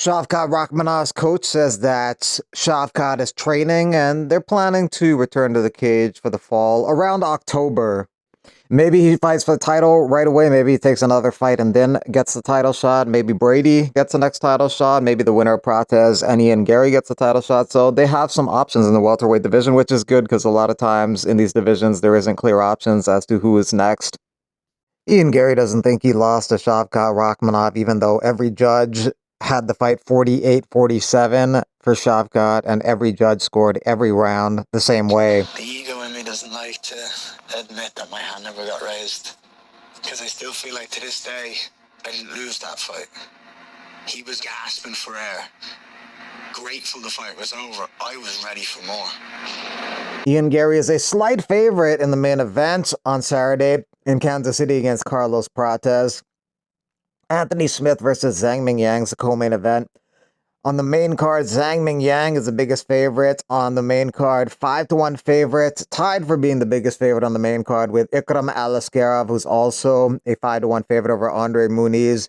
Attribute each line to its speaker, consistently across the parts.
Speaker 1: Shavkat Rachmanov's coach says that Shavkat is training and they're planning to return to the cage for the fall around October. Maybe he fights for the title right away. Maybe he takes another fight and then gets the title shot. Maybe Brady gets the next title shot. Maybe the winner of Prates and Ian Garry gets the title shot. So they have some options in the welterweight division, which is good because a lot of times in these divisions, there isn't clear options as to who is next. Ian Garry doesn't think he lost to Shavkat Rachmanov, even though every judge had the fight 48-47 for Shavkat, and every judge scored every round the same way.
Speaker 2: The ego in me doesn't like to admit that my hand never got raised, because I still feel like to this day, I didn't lose that fight. He was gasping for air, grateful the fight was over. I was ready for more.
Speaker 1: Ian Garry is a slight favorite in the main event on Saturday in Kansas City against Carlos Prates. Anthony Smith versus Zhang Mingyang is the co-main event. On the main card, Zhang Mingyang is the biggest favorite on the main card. 5-1 favorite, tied for being the biggest favorite on the main card with Ikram Aliskerov, who's also a 5-1 favorite over Andre Muniz.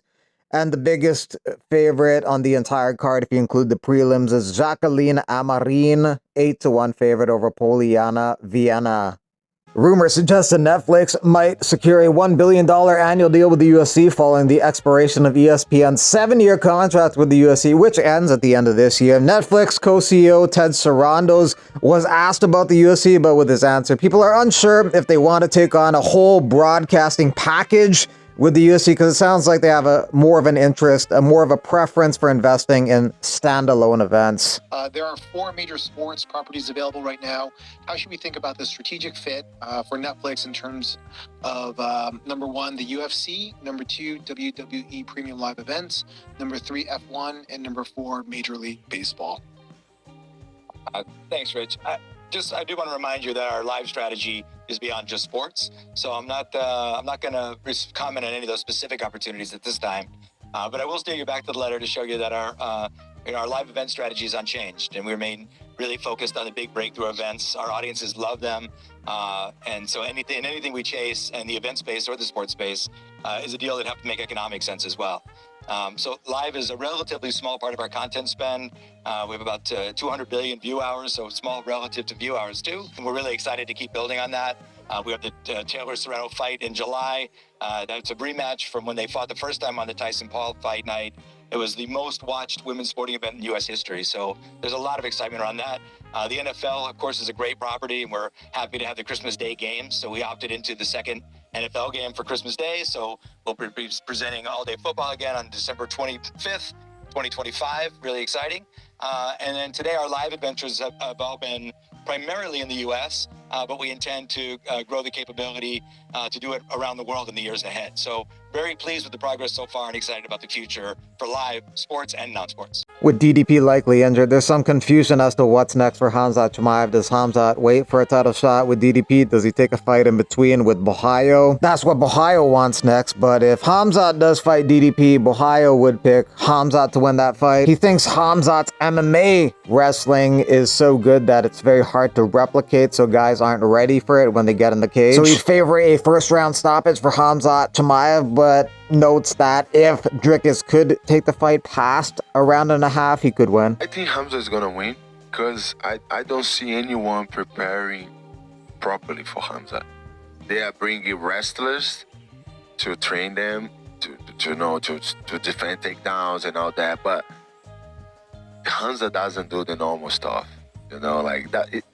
Speaker 1: And the biggest favorite on the entire card, if you include the prelims, is Jacqueline Amarin, 8-1 favorite over Poliana Vienna. Rumors suggest that Netflix might secure a $1 billion annual deal with the UFC following the expiration of ESPN's 7-year contract with the UFC, which ends at the end of this year. Netflix co-CEO Ted Sarandos was asked about the UFC, but with his answer, people are unsure if they want to take on a whole broadcasting package with the UFC, because it sounds like they have more of an interest, more of a preference for investing in standalone events.
Speaker 3: There are 4 major sports properties available right now. How should we think about the strategic fit for Netflix in terms of number 1, the UFC, number 2, WWE Premium Live Events, number 3, F1, and number 4, Major League Baseball?
Speaker 4: Thanks, Rich. I do want to remind you that our live strategy is beyond just sports. So I'm not going to comment on any of those specific opportunities at this time. But I will steer you back to the letter to show you that our live event strategy is unchanged, and we remain really focused on the big breakthrough events. Our audiences love them, and so anything we chase in the event space or the sports space is a deal that have to make economic sense as well. So live is a relatively small part of our content spend. We have about 200 billion view hours, so small relative to view hours too. And we're really excited to keep building on that. We have the Taylor Serrano fight in July. That's a rematch from when they fought the first time on the Tyson Paul fight night. It was the most watched women's sporting event in U.S. history. So there's a lot of excitement around that. The NFL, of course, is a great property, and we're happy to have the Christmas Day games. So we opted into the second NFL game for Christmas Day. So we'll be presenting all-day football again on December 25th, 2025. Really exciting. And then today our live adventures have all been primarily in the U.S., but we intend to grow the capability to do it around the world in the years ahead. So very pleased with the progress so far and excited about the future for live sports and non-sports.
Speaker 1: With DDP likely injured, there's some confusion as to what's next for Khamzat Chimaev. Does Khamzat wait for a title shot with DDP? Does he take a fight in between with Bohayo? That's what Bohayo wants next, but if Khamzat does fight DDP, Bohayo would pick Khamzat to win that fight. He thinks Khamzat's MMA wrestling is so good that it's very hard to replicate, so guys aren't ready for it when they get in the cage. So he'd favor a first-round stoppage for Khamzat Chimaev, but notes that if Dricus could take the fight past a round and a half, he could win.
Speaker 5: I think Khamzat is gonna win because I don't see anyone preparing properly for Khamzat. They are bringing wrestlers to train them to defend takedowns and all that, but Khamzat doesn't do the normal stuff. Like that. It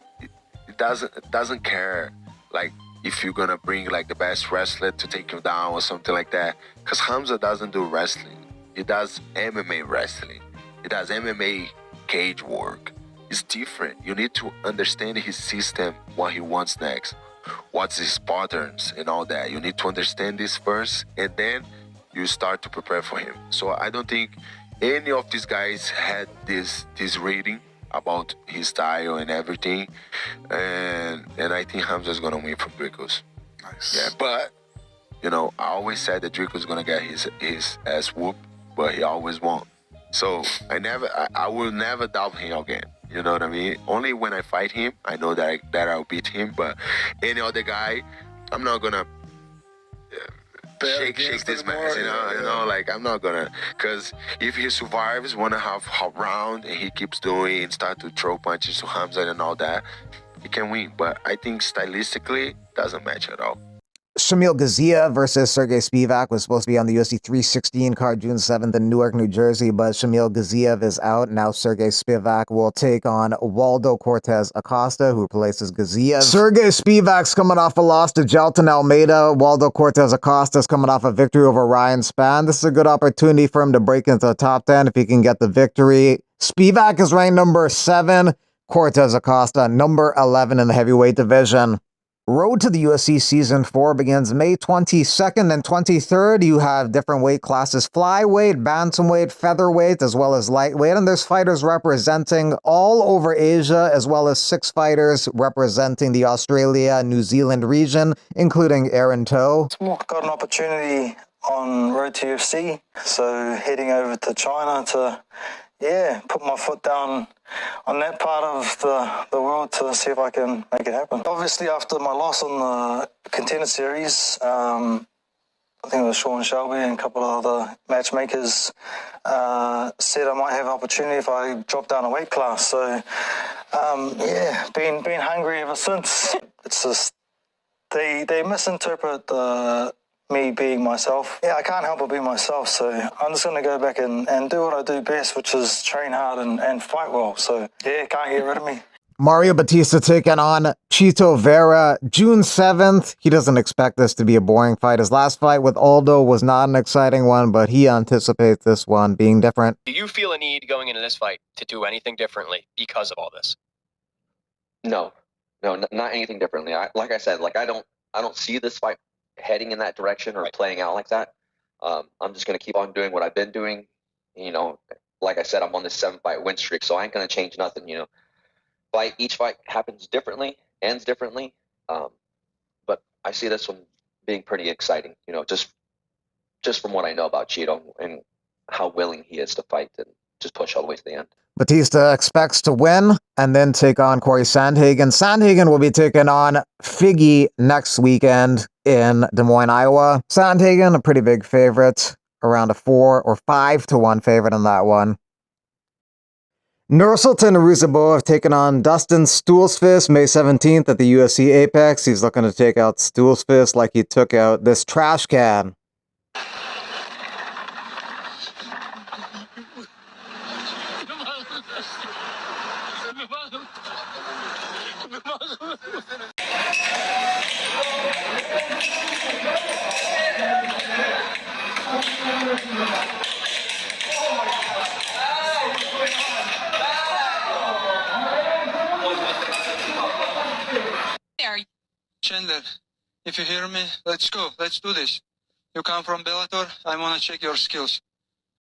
Speaker 5: doesn't care like if you're gonna bring like the best wrestler to take you down or something like that, because Khamzat doesn't do wrestling. He does MMA wrestling. He does MMA cage work. It's different. You need to understand his system, what he wants next, what's his patterns and all that. You need to understand this first, and then you start to prepare for him. So I don't think any of these guys had this reading about his style and everything, and I think Khamzat's gonna win from Dricus.
Speaker 6: Nice.
Speaker 5: Yeah, but I always said that Dricus gonna get his ass whooped, but he always won. So I will never doubt him again. You know what I mean? Only when I fight him, I know that I'll beat him. But any other guy, I'm not gonna shake this match, like I'm not gonna, because if he survives 1.5 round and he keeps doing, start to throw punches to Hamza and all that, he can win. But I think stylistically, doesn't match at all.
Speaker 1: Shamil Gazia versus Sergey Spivak was supposed to be on the UFC 316 card June 7th in Newark, New Jersey, but Shamil Gaziev is out. Now Sergey Spivak will take on Waldo Cortez Acosta, who replaces Gaziev. Sergey Spivak's coming off a loss to Gelton Almeida. Waldo Cortez Acosta's coming off a victory over Ryan Spann. This is a good opportunity for him to break into the top 10 if he can get the victory. Spivak is ranked number 7. Cortez Acosta, number 11 in the heavyweight division. Road to the UFC Season 4 begins May 22nd and 23rd. You have different weight classes: flyweight, bantamweight, featherweight, as well as lightweight. And there's fighters representing all over Asia, as well as 6 fighters representing the Australia, New Zealand region, including Aaron Toe.
Speaker 6: Got an opportunity on Road to UFC, so heading over to China to, put my foot down on that part of the world to see if I can make it happen. Obviously, after my loss on the Contender Series, I think it was Sean Shelby and a couple of other matchmakers said I might have an opportunity if I drop down a weight class. So, been hungry ever since. It's just they misinterpret me being myself. I can't help but be myself, so I'm just going to go back and do what I do best, which is train hard and fight well. So, can't get rid of me.
Speaker 1: Mario Bautista taking on Chito Vera, June 7th. He doesn't expect this to be a boring fight. His last fight with Aldo was not an exciting one, but he anticipates this one being different.
Speaker 7: Do you feel a need going into this fight to do anything differently because of all this?
Speaker 8: No, not anything differently. Like I said, I don't see this fight heading in that direction or playing out like that. I'm just going to keep on doing what I've been doing. Like I said, I'm on this 7-fight win streak, so I ain't going to change nothing. Each fight happens differently, ends differently. But I see this one being pretty exciting, just from what I know about Chito and how willing he is to fight and just push all the way to the end.
Speaker 1: Batista expects to win and then take on Corey Sanhagen. Sanhagen will be taking on Figgy next weekend in Des Moines, Iowa. Sanhagen, a pretty big favorite, around a 4 or 5 to 1 favorite in that one. Nursultan Ruziboev taking on Dustin Stoltzfus May 17th at the UFC Apex. He's looking to take out Stoltzfus like he took out this trash can.
Speaker 9: Chandler, if you hear me, let's go. Let's do this. You come from Bellator. I want to check your skills.